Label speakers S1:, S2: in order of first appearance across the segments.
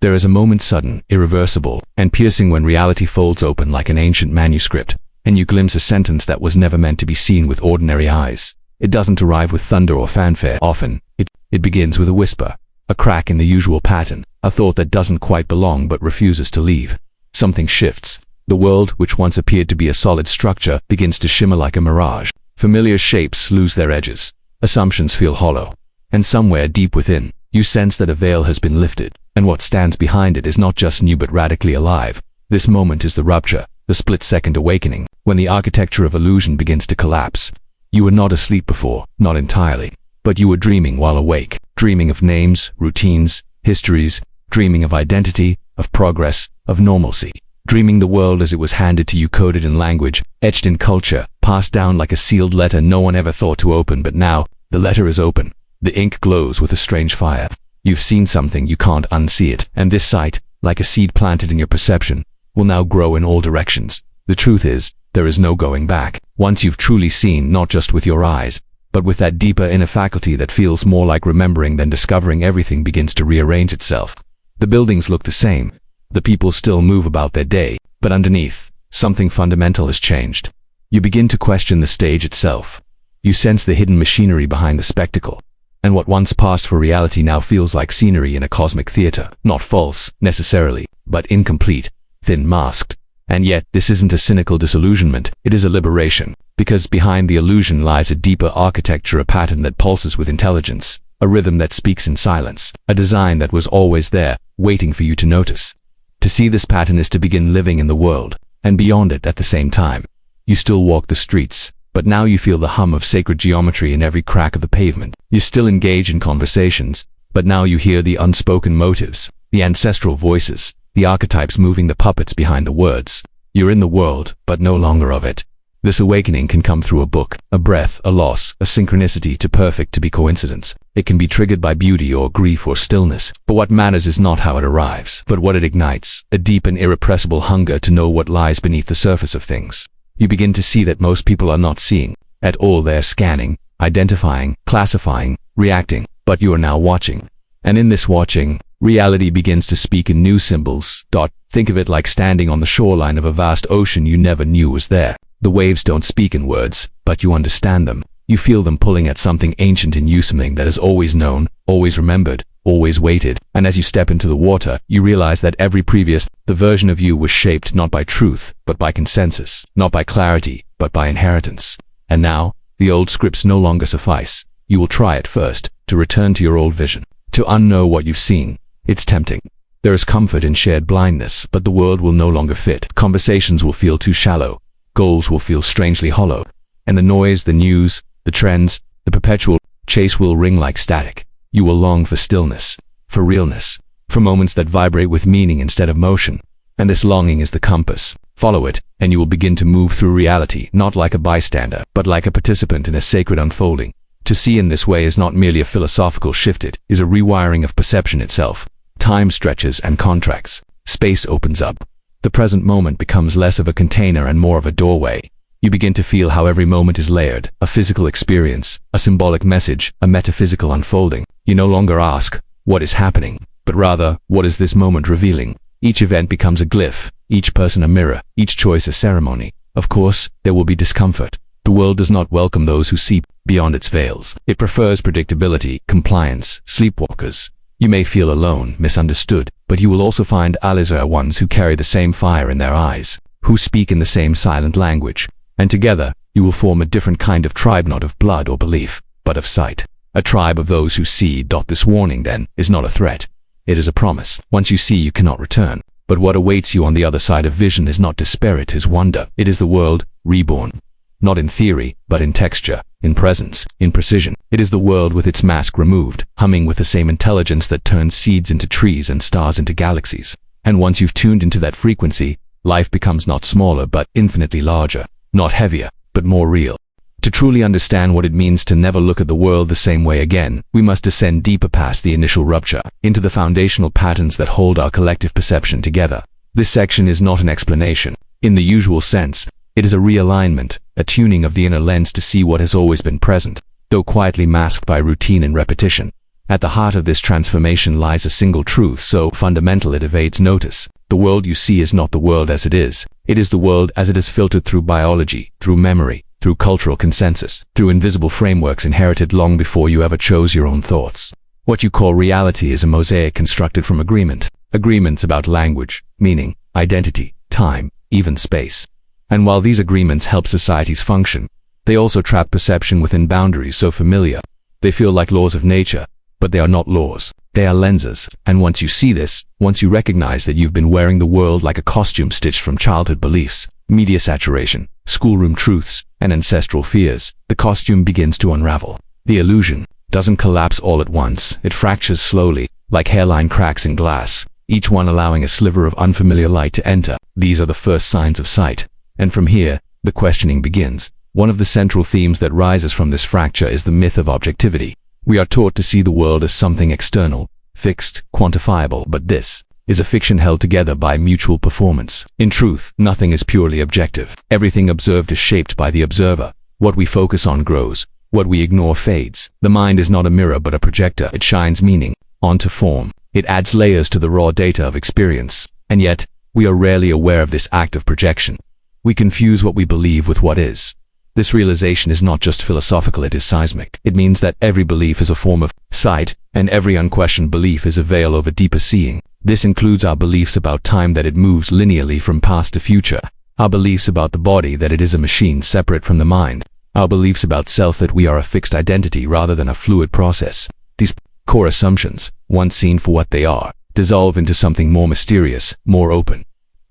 S1: There is a moment sudden, irreversible, and piercing when reality folds open like an ancient manuscript, and you glimpse a sentence that was never meant to be seen with ordinary eyes. It doesn't arrive with thunder or fanfare. Often, it begins with a whisper, a crack in the usual pattern, a thought that doesn't quite belong but refuses to leave. Something shifts. The world, which once appeared to be a solid structure, begins to shimmer like a mirage. Familiar shapes lose their edges. Assumptions feel hollow. And somewhere deep within, you sense that a veil has been lifted, and what stands behind it is not just new but radically alive. This moment is the rupture, the split-second awakening, when the architecture of illusion begins to collapse. You were not asleep before, not entirely, but you were dreaming while awake, dreaming of names, routines, histories, dreaming of identity, of progress, of normalcy, dreaming the world as it was handed to you coded in language, etched in culture, passed down like a sealed letter no one ever thought to open, but now, the letter is open. The ink glows with a strange fire. You've seen something, you can't unsee it, and this sight, like a seed planted in your perception, will now grow in all directions. The truth is, there is no going back. Once you've truly seen, not just with your eyes, but with that deeper inner faculty that feels more like remembering than discovering, everything begins to rearrange itself. The buildings look the same. The people still move about their day, but underneath, something fundamental has changed. You begin to question the stage itself. You sense the hidden machinery behind the spectacle. And what once passed for reality now feels like scenery in a cosmic theater. Not false, necessarily, but incomplete, thin masked. And yet, this isn't a cynical disillusionment, it is a liberation. Because behind the illusion lies a deeper architecture, a pattern that pulses with intelligence, a rhythm that speaks in silence, a design that was always there, waiting for you to notice. To see this pattern is to begin living in the world, and beyond it at the same time. You still walk the streets, but now you feel the hum of sacred geometry in every crack of the pavement. You still engage in conversations, but now you hear the unspoken motives, the ancestral voices, the archetypes moving the puppets behind the words. You're in the world, but no longer of it. This awakening can come through a book, a breath, a loss, a synchronicity too perfect to be coincidence. It can be triggered by beauty or grief or stillness, but what matters is not how it arrives, but what it ignites, a deep and irrepressible hunger to know what lies beneath the surface of things. You begin to see that most people are not seeing at all. They're scanning, identifying, classifying, reacting, but you are now watching. And in this watching, reality begins to speak in new symbols. Think of it like standing on the shoreline of a vast ocean you never knew was there. The waves don't speak in words, but you understand them. You feel them pulling at something ancient in you, something that is always known, always remembered, always waited. And as you step into the water, you realize that every previous, the version of you was shaped not by truth, but by consensus, not by clarity, but by inheritance. And now, the old scripts no longer suffice. You will try at first, to return to your old vision, to unknow what you've seen. It's tempting. There is comfort in shared blindness, but the world will no longer fit. Conversations will feel too shallow. Goals will feel strangely hollow. And the noise, the news, the trends, the perpetual chase will ring like static. You will long for stillness, for realness, for moments that vibrate with meaning instead of motion. And this longing is the compass. Follow it, and you will begin to move through reality, not like a bystander, but like a participant in a sacred unfolding. To see in this way is not merely a philosophical shift, it is a rewiring of perception itself. Time stretches and contracts. Space opens up. The present moment becomes less of a container and more of a doorway. You begin to feel how every moment is layered, a physical experience, a symbolic message, a metaphysical unfolding. You no longer ask, what is happening, but rather, what is this moment revealing? Each event becomes a glyph, each person a mirror, each choice a ceremony. Of course, there will be discomfort. The world does not welcome those who see beyond its veils. It prefers predictability, compliance, sleepwalkers. You may feel alone, misunderstood, but you will also find allies, ones who carry the same fire in their eyes, who speak in the same silent language, and together, you will form a different kind of tribe, not of blood or belief, but of sight. A tribe of those who see. This warning, then, is not a threat. It is a promise. Once you see, you cannot return. But what awaits you on the other side of vision is not despair, it is wonder. It is the world, reborn. Not in theory, but in texture, in presence, in precision. It is the world with its mask removed, humming with the same intelligence that turns seeds into trees and stars into galaxies. And once you've tuned into that frequency, life becomes not smaller but infinitely larger, not heavier, but more real. To truly understand what it means to never look at the world the same way again, we must descend deeper past the initial rupture, into the foundational patterns that hold our collective perception together. This section is not an explanation, in the usual sense. It is a realignment, a tuning of the inner lens to see what has always been present, though quietly masked by routine and repetition. At the heart of this transformation lies a single truth so fundamental it evades notice. The world you see is not the world as it is. It is the world as it is filtered through biology, through memory, through cultural consensus, through invisible frameworks inherited long before you ever chose your own thoughts. What you call reality is a mosaic constructed from agreements about language, meaning, identity, time, even space. And while these agreements help societies function, they also trap perception within boundaries so familiar. They feel like laws of nature, but they are not laws. They are lenses. And once you see this, once you recognize that you've been wearing the world like a costume stitched from childhood beliefs, media saturation, schoolroom truths, and ancestral fears, the costume begins to unravel. The illusion doesn't collapse all at once. It fractures slowly, like hairline cracks in glass, each one allowing a sliver of unfamiliar light to enter. These are the first signs of sight. And from here, the questioning begins. One of the central themes that rises from this fracture is the myth of objectivity. We are taught to see the world as something external, fixed, quantifiable, but this is a fiction held together by mutual performance. In truth, nothing is purely objective. Everything observed is shaped by the observer. What we focus on grows. What we ignore fades. The mind is not a mirror but a projector. It shines meaning onto form. It adds layers to the raw data of experience. And yet, we are rarely aware of this act of projection. We confuse what we believe with what is. This realization is not just philosophical, it is seismic. It means that every belief is a form of sight, and every unquestioned belief is a veil over deeper seeing. This includes our beliefs about time, that it moves linearly from past to future. Our beliefs about the body, that it is a machine separate from the mind. Our beliefs about self, that we are a fixed identity rather than a fluid process. These core assumptions, once seen for what they are, dissolve into something more mysterious, more open.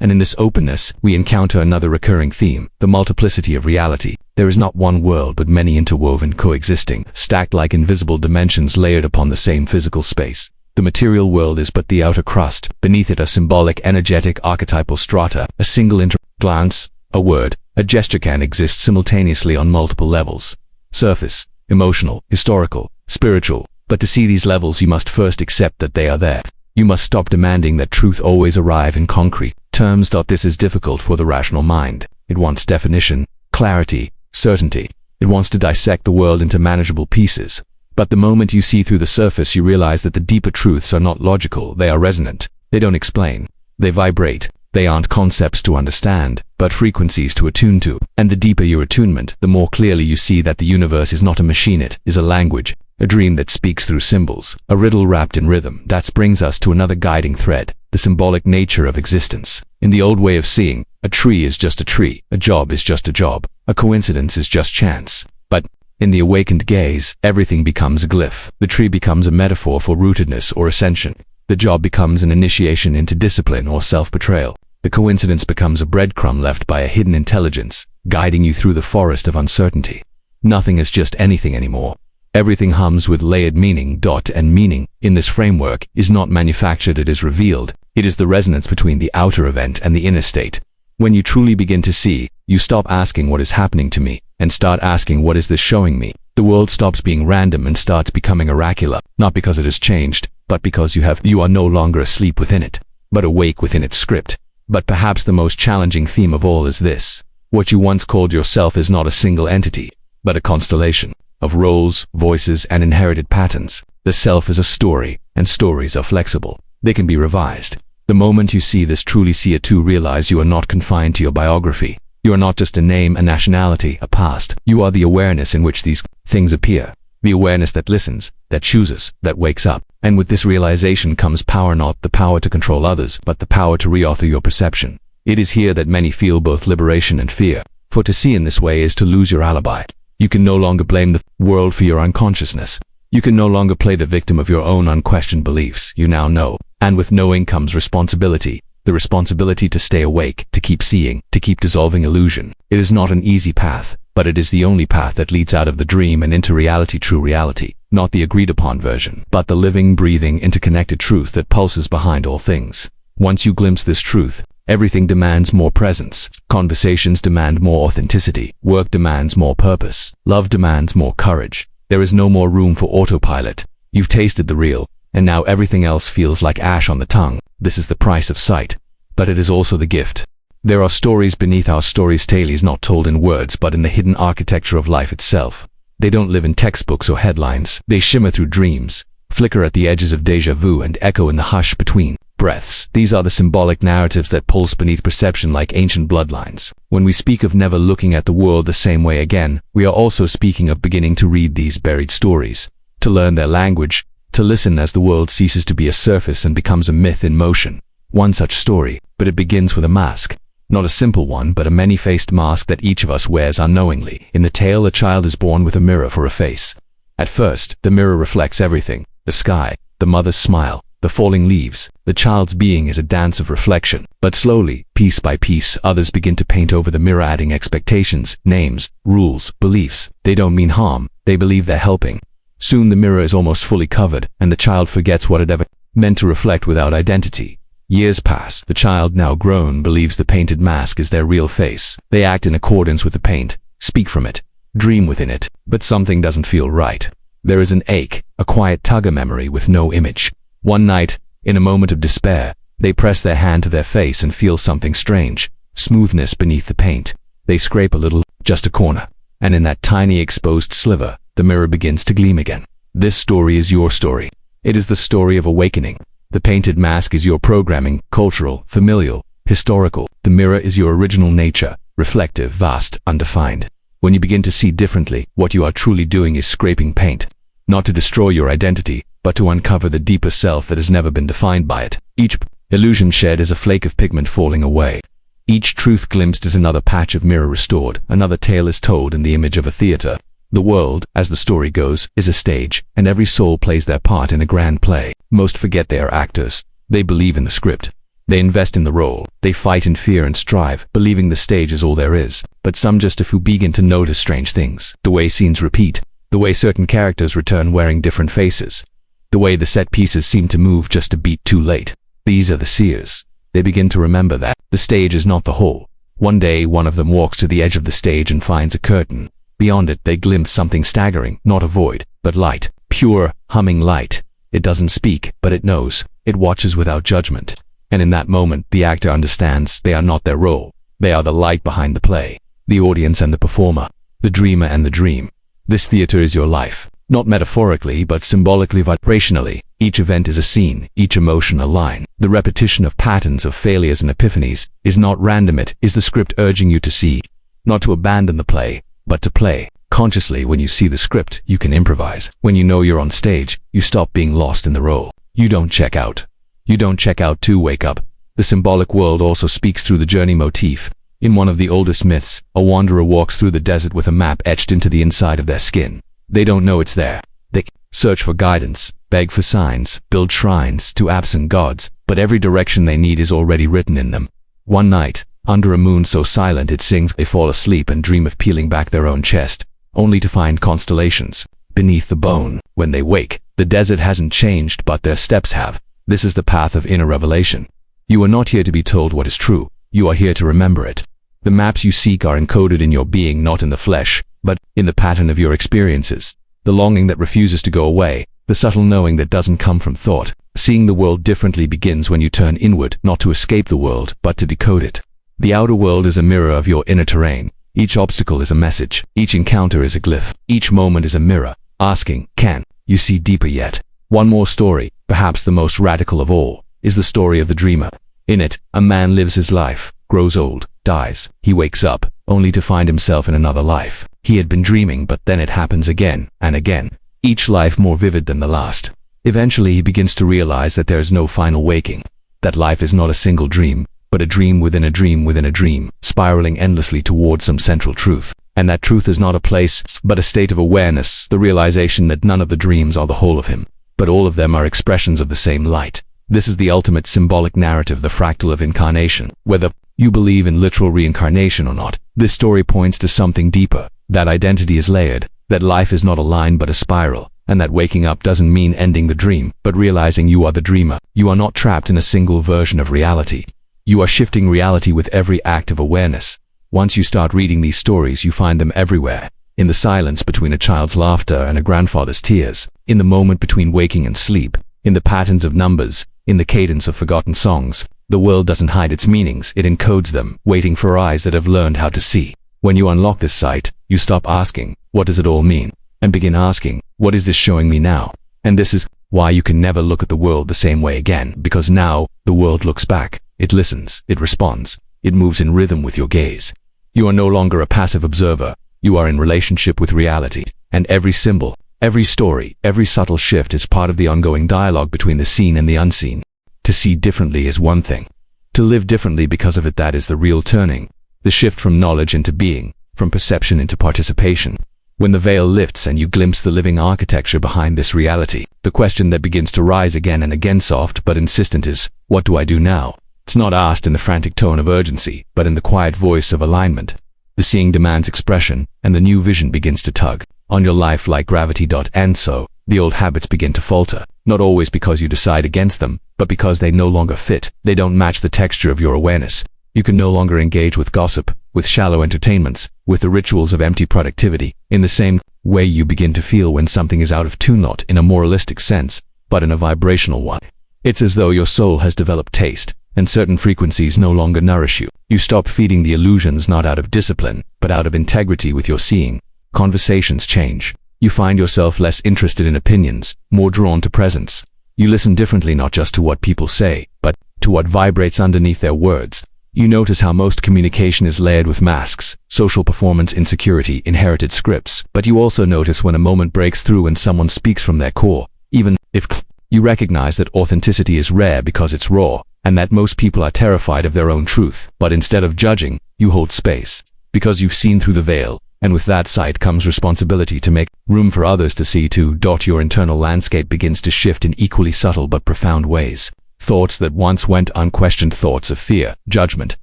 S1: And in this openness, we encounter another recurring theme, the multiplicity of reality. There is not one world but many interwoven, coexisting, stacked like invisible dimensions layered upon the same physical space. The material world is but the outer crust. Beneath it are symbolic, energetic, archetypal strata. A single glance, a word, a gesture can exist simultaneously on multiple levels. Surface, emotional, historical, spiritual. But to see these levels, you must first accept that they are there. You must stop demanding that truth always arrive in concrete terms. This is difficult for the rational mind. It wants definition, clarity, certainty. It wants to dissect the world into manageable pieces. But the moment you see through the surface, you realize that the deeper truths are not logical, they are resonant. They don't explain. They vibrate. They aren't concepts to understand, but frequencies to attune to. And the deeper your attunement, the more clearly you see that the universe is not a machine, it is a language. A dream that speaks through symbols, a riddle wrapped in rhythm. That brings us to another guiding thread, the symbolic nature of existence. In the old way of seeing, a tree is just a tree, a job is just a job, a coincidence is just chance. But in the awakened gaze, everything becomes a glyph. The tree becomes a metaphor for rootedness or ascension. The job becomes an initiation into discipline or self-betrayal. The coincidence becomes a breadcrumb left by a hidden intelligence, guiding you through the forest of uncertainty. Nothing is just anything anymore. Everything hums with layered meaning. And meaning, in this framework, is not manufactured, it is revealed. It is the resonance between the outer event and the inner state. When you truly begin to see, you stop asking what is happening to me, and start asking what is this showing me. The world stops being random and starts becoming oracular, not because it has changed, but because you are no longer asleep within it, but awake within its script. But perhaps the most challenging theme of all is this. What you once called yourself is not a single entity, but a constellation of roles, voices, and inherited patterns. The self is a story, and stories are flexible. They can be revised. The moment you see this, truly see it too, realize you are not confined to your biography. You are not just a name, a nationality, a past. You are the awareness in which these things appear. The awareness that listens, that chooses, that wakes up. And with this realization comes power, not the power to control others, but the power to reauthor your perception. It is here that many feel both liberation and fear. For to see in this way is to lose your alibi. You can no longer blame the world for your unconsciousness. You can no longer play the victim of your own unquestioned beliefs. You now know. And with knowing comes responsibility. The responsibility to stay awake, to keep seeing, to keep dissolving illusion. It is not an easy path, but it is the only path that leads out of the dream and into reality, true reality. Not the agreed upon version, but the living, breathing, interconnected truth that pulses behind all things. Once you glimpse this truth, everything demands more presence. Conversations demand more authenticity. Work demands more purpose. Love demands more courage. There is no more room for autopilot. You've tasted the real, and now everything else feels like ash on the tongue. This is the price of sight, but it is also the gift. There are stories beneath our stories, tales not told in words but in the hidden architecture of life itself. They don't live in textbooks or headlines. They shimmer through dreams, flicker at the edges of déjà vu and echo in the hush between breaths. These are the symbolic narratives that pulse beneath perception like ancient bloodlines. When we speak of never looking at the world the same way again, we are also speaking of beginning to read these buried stories, to learn their language, to listen as the world ceases to be a surface and becomes a myth in motion. One such story, but it begins with a mask. Not a simple one, but a many-faced mask that each of us wears unknowingly. In the tale, a child is born with a mirror for a face. At first, the mirror reflects everything: the sky, the mother's smile, the falling leaves. The child's being is a dance of reflection. But slowly, piece by piece, others begin to paint over the mirror, adding expectations, names, rules, beliefs. They don't mean harm, they believe they're helping. Soon the mirror is almost fully covered, and the child forgets what it ever meant to reflect without identity. Years pass. The child, now grown, believes the painted mask is their real face. They act in accordance with the paint, speak from it, dream within it. But something doesn't feel right. There is an ache, a quiet tug of memory with no image. One night, in a moment of despair, they press their hand to their face and feel something strange. Smoothness beneath the paint. They scrape a little, just a corner. And in that tiny exposed sliver, the mirror begins to gleam again. This story is your story. It is the story of awakening. The painted mask is your programming, cultural, familial, historical. The mirror is your original nature, reflective, vast, undefined. When you begin to see differently, what you are truly doing is scraping paint. Not to destroy your identity, but to uncover the deeper self that has never been defined by it. Each illusion shed is a flake of pigment falling away. Each truth glimpsed is another patch of mirror restored. Another tale is told in the image of a theater. The world, as the story goes, is a stage, and every soul plays their part in a grand play. Most forget they are actors. They believe in the script. They invest in the role. They fight in fear and strive, believing the stage is all there is. But some just a few begin to notice strange things. The way scenes repeat. The way certain characters return wearing different faces. The way the set pieces seem to move just a beat too late. These are the seers. They begin to remember that the stage is not the whole. One day, one of them walks to the edge of the stage and finds a curtain. Beyond it, they glimpse something staggering, not a void, but light. Pure, humming light. It doesn't speak, but it knows. It watches without judgment. And in that moment, the actor understands they are not their role. They are the light behind the play, the audience and the performer, the dreamer and the dream. This theater is your life. Not metaphorically, but symbolically, vibrationally. Each event is a scene, each emotion a line. The repetition of patterns, of failures and epiphanies is not random. It is the script urging you to see. Not to abandon the play, but to play. Consciously, when you see the script, you can improvise. When you know you're on stage, you stop being lost in the role. You don't check out. You don't check out to wake up. The symbolic world also speaks through the journey motif. In one of the oldest myths, a wanderer walks through the desert with a map etched into the inside of their skin. They don't know it's there. They search for guidance, beg for signs, build shrines to absent gods, but every direction they need is already written in them. One night, under a moon so silent it sings, they fall asleep and dream of peeling back their own chest, only to find constellations beneath the bone. When they wake, the desert hasn't changed, but their steps have. This is the path of inner revelation. You are not here to be told what is true. You are here to remember it. The maps you seek are encoded in your being, not in the flesh, but in the pattern of your experiences. The longing that refuses to go away, the subtle knowing that doesn't come from thought. Seeing the world differently begins when you turn inward, not to escape the world, but to decode it. The outer world is a mirror of your inner terrain. Each obstacle is a message. Each encounter is a glyph. Each moment is a mirror, asking, can you see deeper yet? One more story, perhaps the most radical of all, is the story of the dreamer. In it, a man lives his life, grows old, dies. He wakes up, only to find himself in another life. He had been dreaming, but then it happens again and again, each life more vivid than the last. Eventually he begins to realize that there is no final waking, that life is not a single dream, but a dream within a dream within a dream, spiraling endlessly towards some central truth. And that truth is not a place, but a state of awareness, the realization that none of the dreams are the whole of him, but all of them are expressions of the same light. This is the ultimate symbolic narrative, the fractal of incarnation. Whether you believe in literal reincarnation or not, this story points to something deeper, that identity is layered, that life is not a line but a spiral, and that waking up doesn't mean ending the dream, but realizing you are the dreamer. You are not trapped in a single version of reality. You are shifting reality with every act of awareness. Once you start reading these stories, you find them everywhere. In the silence between a child's laughter and a grandfather's tears, in the moment between waking and sleep, in the patterns of numbers, in the cadence of forgotten songs. The world doesn't hide its meanings, it encodes them, waiting for eyes that have learned how to see. When you unlock this sight, you stop asking, what does it all mean? And begin asking, what is this showing me now? And this is Why you can never look at the world the same way again, because now the world looks back. It listens, it responds, it moves in rhythm with your gaze. You are no longer a passive observer. You are in relationship with reality, and every symbol, every story, every subtle shift is part of the ongoing dialogue between the seen and the unseen. To see differently is one thing. To live differently because of it, that is the real turning. The shift from knowledge into being, from perception into participation. When the veil lifts and you glimpse the living architecture behind this reality, the question that begins to rise again and again, soft but insistent, is, what do I do now? It's not asked in the frantic tone of urgency, but in the quiet voice of alignment. The seeing demands expression, and the new vision begins to tug on your life like gravity. And so, the old habits begin to falter, not always because you decide against them, but because they no longer fit. They don't match the texture of your awareness. You can no longer engage with gossip, with shallow entertainments, with the rituals of empty productivity, in the same way you begin to feel when something is out of tune, not in a moralistic sense, but in a vibrational one. It's as though your soul has developed taste, and certain frequencies no longer nourish you. You stop feeding the illusions, not out of discipline, but out of integrity with your seeing. Conversations change. You find yourself less interested in opinions, more drawn to presence. You listen differently, not just to what people say, but to what vibrates underneath their words. You notice how most communication is layered with masks, social performance, insecurity, inherited scripts. But you also notice when a moment breaks through and someone speaks from their core. Even if you recognize that authenticity is rare because it's raw, and that most people are terrified of their own truth. But instead of judging, you hold space, because you've seen through the veil, and with that sight comes responsibility to make room for others to see too. Your internal landscape begins to shift in equally subtle but profound ways. Thoughts that once went unquestioned, thoughts of fear, judgment,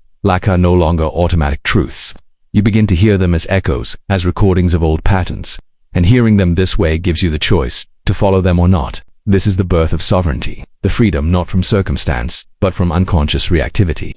S1: lack, are no longer automatic truths. You begin to hear them as echoes, as recordings of old patterns. And hearing them this way gives you the choice to follow them or not. This is the birth of sovereignty, the freedom not from circumstance, but from unconscious reactivity.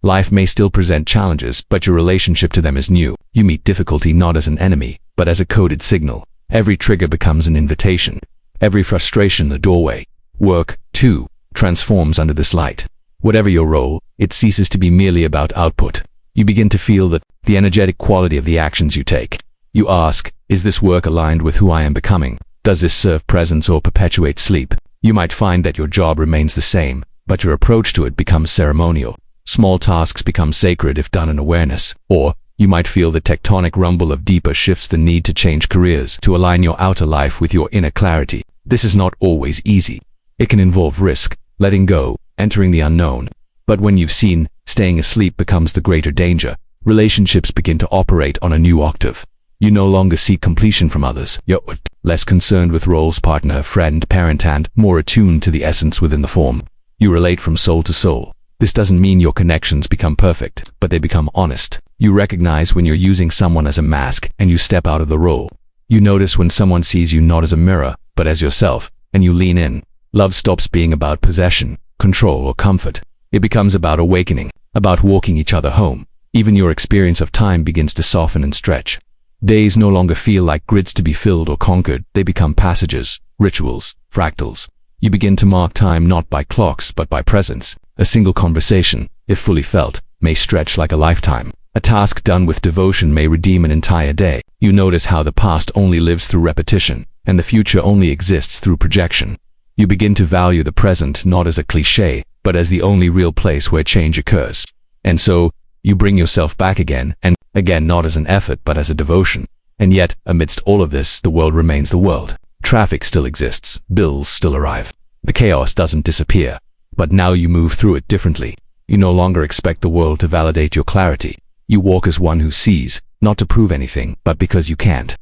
S1: Life may still present challenges, but your relationship to them is new. You meet difficulty not as an enemy, but as a coded signal. Every trigger becomes an invitation. Every frustration a doorway. Work, too, transforms under this light. Whatever your role, it ceases to be merely about output. You begin to feel the energetic quality of the actions you take. You ask, is this work aligned with who I am becoming? Does this serve presence or perpetuate sleep? You might find that your job remains the same, but your approach to it becomes ceremonial. Small tasks become sacred if done in awareness. Or, you might feel the tectonic rumble of deeper shifts, the need to change careers, to align your outer life with your inner clarity. This is not always easy. It can involve risk, letting go, entering the unknown. But when you've seen, staying asleep becomes the greater danger. Relationships begin to operate on a new octave. You no longer seek completion from others. You're less concerned with roles, partner, friend, parent, and more attuned to the essence within the form. You relate from soul to soul. This doesn't mean your connections become perfect, but they become honest. You recognize when you're using someone as a mask, and you step out of the role. You notice when someone sees you not as a mirror, but as yourself, and you lean in. Love stops being about possession, control, or comfort. It becomes about awakening, about walking each other home. Even your experience of time begins to soften and stretch. Days no longer feel like grids to be filled or conquered. They become passages, rituals, fractals. You begin to mark time not by clocks but by presence. A single conversation, if fully felt, may stretch like a lifetime. A task done with devotion may redeem an entire day. You notice how the past only lives through repetition, and the future only exists through projection. You begin to value the present not as a cliché, but as the only real place where change occurs. And so, you bring yourself back again, and again, not as an effort but as a devotion. And yet, amidst all of this, the world remains the world. Traffic still exists, bills still arrive. The chaos doesn't disappear. But now you move through it differently. You no longer expect the world to validate your clarity. You walk as one who sees, not to prove anything, but because you can't.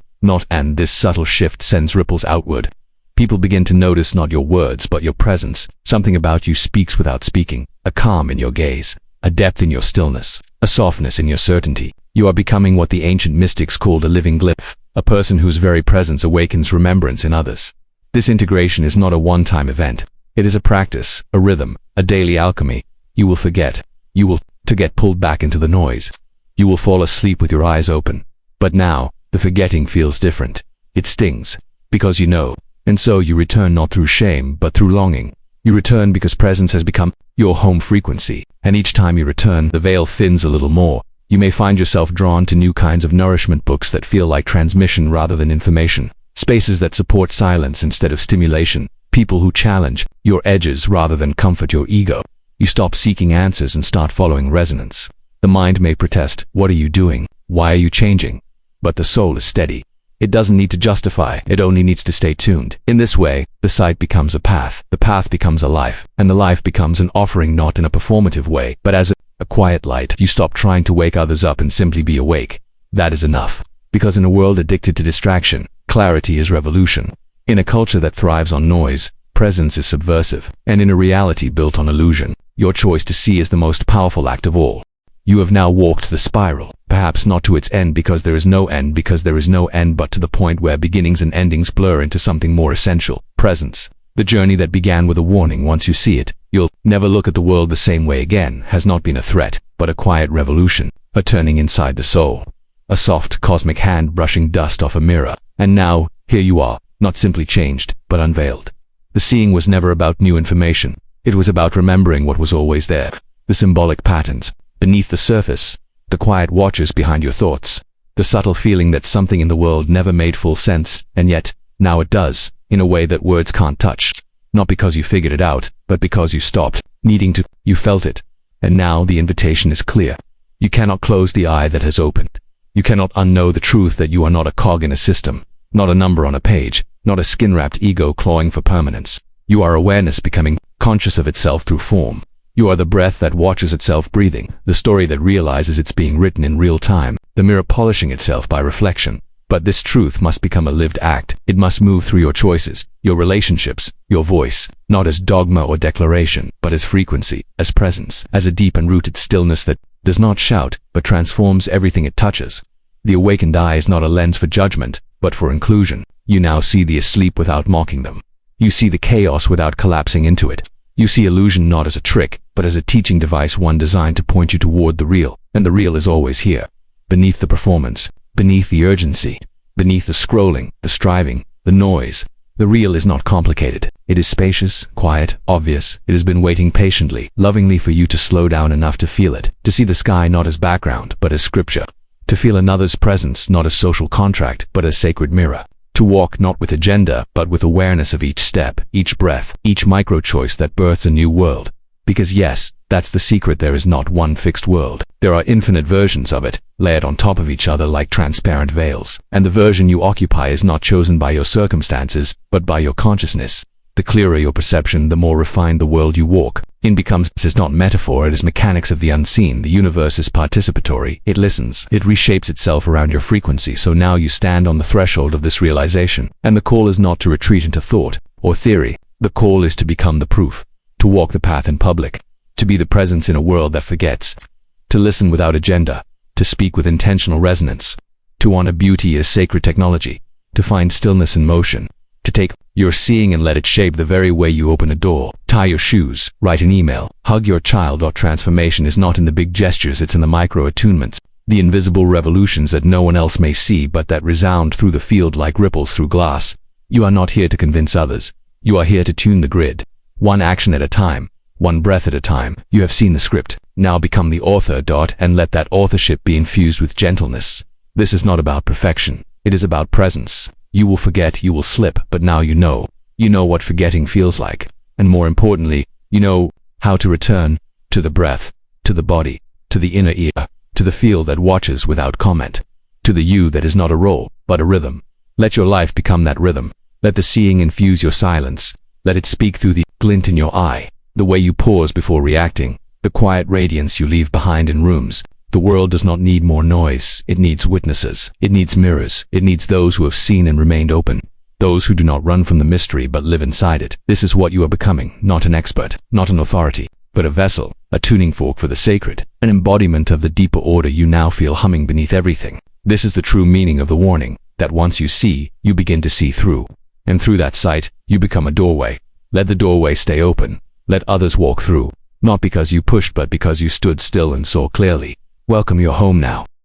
S1: And this subtle shift sends ripples outward. People begin to notice not your words, but your presence. Something about you speaks without speaking. A calm in your gaze, a depth in your stillness, a softness in your certainty. You are becoming what the ancient mystics called a living glyph, a person whose very presence awakens remembrance in others. This integration is not a one-time event. It is a practice, a rhythm, a daily alchemy. You will forget. You will get pulled back into the noise. You will fall asleep with your eyes open. But now, the forgetting feels different. It stings, because you know. And so you return not through shame, but through longing. You return because presence has become your home frequency. And each time you return, the veil thins a little more. You may find yourself drawn to new kinds of nourishment, books that feel like transmission rather than information. Spaces that support silence instead of stimulation. People who challenge your edges rather than comfort your ego. You stop seeking answers and start following resonance. The mind may protest, "What are you doing? Why are you changing?" But the soul is steady. It doesn't need to justify, it only needs to stay tuned. In this way, the sight becomes a path, the path becomes a life, and the life becomes an offering not in a performative way, but as a quiet light. You stop trying to wake others up and simply be awake. That is enough. Because in a world addicted to distraction, clarity is revolution. In a culture that thrives on noise, presence is subversive. And in a reality built on illusion, your choice to see is the most powerful act of all. You have now walked the spiral, perhaps not to its end because there is no end, but to the point where beginnings and endings blur into something more essential, presence. The journey that began with a warning, once you see it, you'll never look at the world the same way again, has not been a threat, but a quiet revolution, a turning inside the soul. A soft, cosmic hand brushing dust off a mirror. And now, here you are, not simply changed, but unveiled. The seeing was never about new information. It was about remembering what was always there. The symbolic patterns beneath the surface, the quiet watchers behind your thoughts, the subtle feeling that something in the world never made full sense, and yet, now it does, in a way that words can't touch. Not because you figured it out, but because you stopped needing to. You felt it. And now the invitation is clear. You cannot close the eye that has opened. You cannot unknow the truth that you are not a cog in a system, not a number on a page, not a skin-wrapped ego clawing for permanence. You are awareness becoming conscious of itself through form. You are the breath that watches itself breathing, the story that realizes it's being written in real time, the mirror polishing itself by reflection. But this truth must become a lived act. It must move through your choices, your relationships, your voice, not as dogma or declaration, but as frequency, as presence, as a deep and rooted stillness that does not shout, but transforms everything it touches. The awakened eye is not a lens for judgment, but for inclusion. You now see the asleep without mocking them. You see the chaos without collapsing into it. You see illusion not as a trick, but as a teaching device, one designed to point you toward the real, and the real is always here. Beneath the performance, beneath the urgency, beneath the scrolling, the striving, the noise, the real is not complicated. It is spacious, quiet, obvious. It has been waiting patiently, lovingly for you to slow down enough to feel it, to see the sky not as background, but as scripture, to feel another's presence not as social contract, but as sacred mirror. To walk not with agenda, but with awareness of each step, each breath, each micro-choice that births a new world. Because yes, that's the secret, there is not one fixed world. There are infinite versions of it, layered on top of each other like transparent veils. And the version you occupy is not chosen by your circumstances, but by your consciousness. The clearer your perception, the more refined the world you walk in becomes. This is not metaphor, it is mechanics of the unseen. The universe is participatory. It listens. It reshapes itself around your frequency. So now you stand on the threshold of this realization. And the call is not to retreat into thought or theory. The call is to become the proof. To walk the path in public. To be the presence in a world that forgets. To listen without agenda. To speak with intentional resonance. To honor beauty as sacred technology. To find stillness in motion. To take your seeing and let it shape the very way you open a door, tie your shoes, write an email, hug your child. Or transformation is not in the big gestures, it's in the micro attunements, the invisible revolutions that no one else may see but that resound through the field like ripples through glass. You are not here to convince others. You are here to tune the grid. One action at a time, one breath at a time. You have seen the script. Now become the author. And let that authorship be infused with gentleness. This is not about perfection. It is about presence. You will forget, you will slip, but now you know. You know what forgetting feels like. And more importantly, you know how to return to the breath, to the body, to the inner ear, to the feel that watches without comment, to the you that is not a role, but a rhythm. Let your life become that rhythm. Let the seeing infuse your silence. Let it speak through the glint in your eye, the way you pause before reacting, the quiet radiance you leave behind in rooms. The world does not need more noise. It needs witnesses. It needs mirrors. It needs those who have seen and remained open. Those who do not run from the mystery but live inside it. This is what you are becoming, not an expert, not an authority, but a vessel, a tuning fork for the sacred, an embodiment of the deeper order you now feel humming beneath everything. This is the true meaning of the warning, that once you see, you begin to see through. And through that sight, you become a doorway. Let the doorway stay open. Let others walk through. Not because you pushed but because you stood still and saw clearly. Welcome, you're home now.